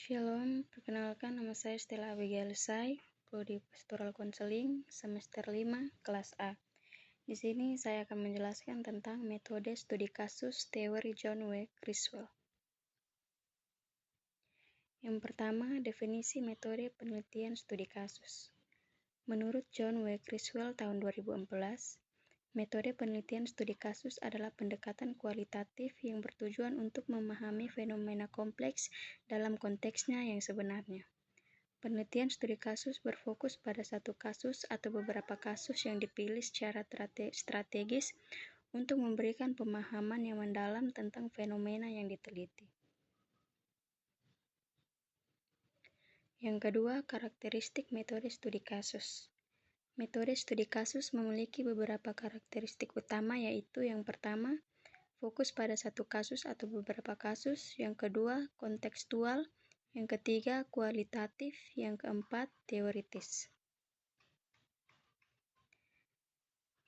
Shalom, perkenalkan nama saya Stella Abigail Sai, Prodi Pastoral Counseling, semester 5, kelas A. Di sini saya akan menjelaskan tentang metode studi kasus teori John W. Criswell. Yang pertama, definisi metode penelitian studi kasus. Menurut John W. Criswell tahun 2014, metode penelitian studi kasus adalah pendekatan kualitatif yang bertujuan untuk memahami fenomena kompleks dalam konteksnya yang sebenarnya. Penelitian studi kasus berfokus pada satu kasus atau beberapa kasus yang dipilih secara strategis untuk memberikan pemahaman yang mendalam tentang fenomena yang diteliti. Yang kedua, karakteristik metode studi kasus. Metode studi kasus memiliki beberapa karakteristik utama, yaitu yang pertama, fokus pada satu kasus atau beberapa kasus, yang kedua, kontekstual, yang ketiga, kualitatif, yang keempat, teoritis.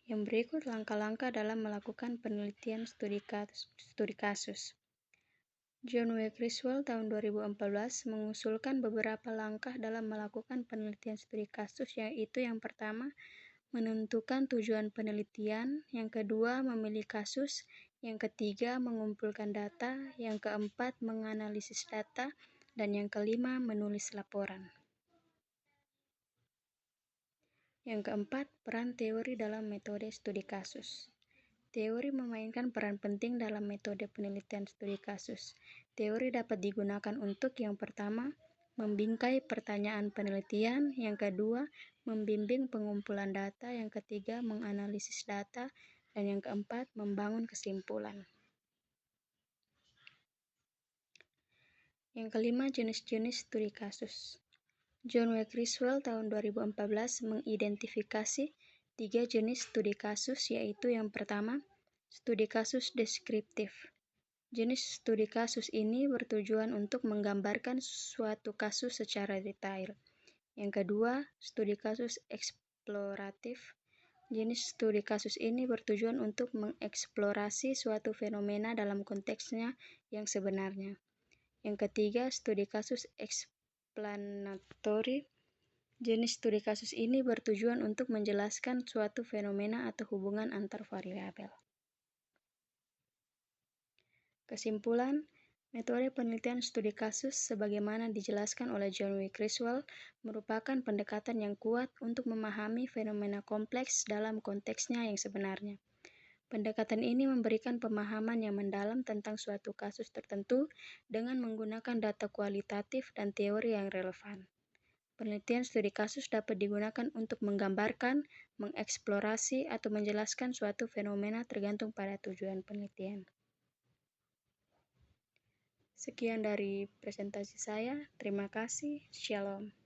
Yang berikut langkah-langkah dalam melakukan penelitian studi kasus. John W. Criswell tahun 2014 mengusulkan beberapa langkah dalam melakukan penelitian studi kasus, yaitu yang pertama, menentukan tujuan penelitian, yang kedua, memilih kasus, yang ketiga, mengumpulkan data, yang keempat, menganalisis data, dan yang kelima, menulis laporan. Yang keempat, peran teori dalam metode studi kasus. Teori memainkan peran penting dalam metode penelitian studi kasus. Teori dapat digunakan untuk yang pertama, membingkai pertanyaan penelitian, yang kedua, membimbing pengumpulan data, yang ketiga, menganalisis data, dan yang keempat, membangun kesimpulan. Yang kelima, jenis-jenis studi kasus. John W. Criswell tahun 2014 mengidentifikasi 3 jenis studi kasus, yaitu yang pertama, studi kasus deskriptif. Jenis studi kasus ini bertujuan untuk menggambarkan suatu kasus secara detail. Yang kedua, studi kasus eksploratif. Jenis studi kasus ini bertujuan untuk mengeksplorasi suatu fenomena dalam konteksnya yang sebenarnya. Yang ketiga, studi kasus explanatory. Jenis studi kasus ini bertujuan untuk menjelaskan suatu fenomena atau hubungan antar variabel. Kesimpulan, metode penelitian studi kasus sebagaimana dijelaskan oleh John W. Criswell merupakan pendekatan yang kuat untuk memahami fenomena kompleks dalam konteksnya yang sebenarnya. Pendekatan ini memberikan pemahaman yang mendalam tentang suatu kasus tertentu dengan menggunakan data kualitatif dan teori yang relevan. Penelitian studi kasus dapat digunakan untuk menggambarkan, mengeksplorasi, atau menjelaskan suatu fenomena tergantung pada tujuan penelitian. Sekian dari presentasi saya. Terima kasih. Shalom.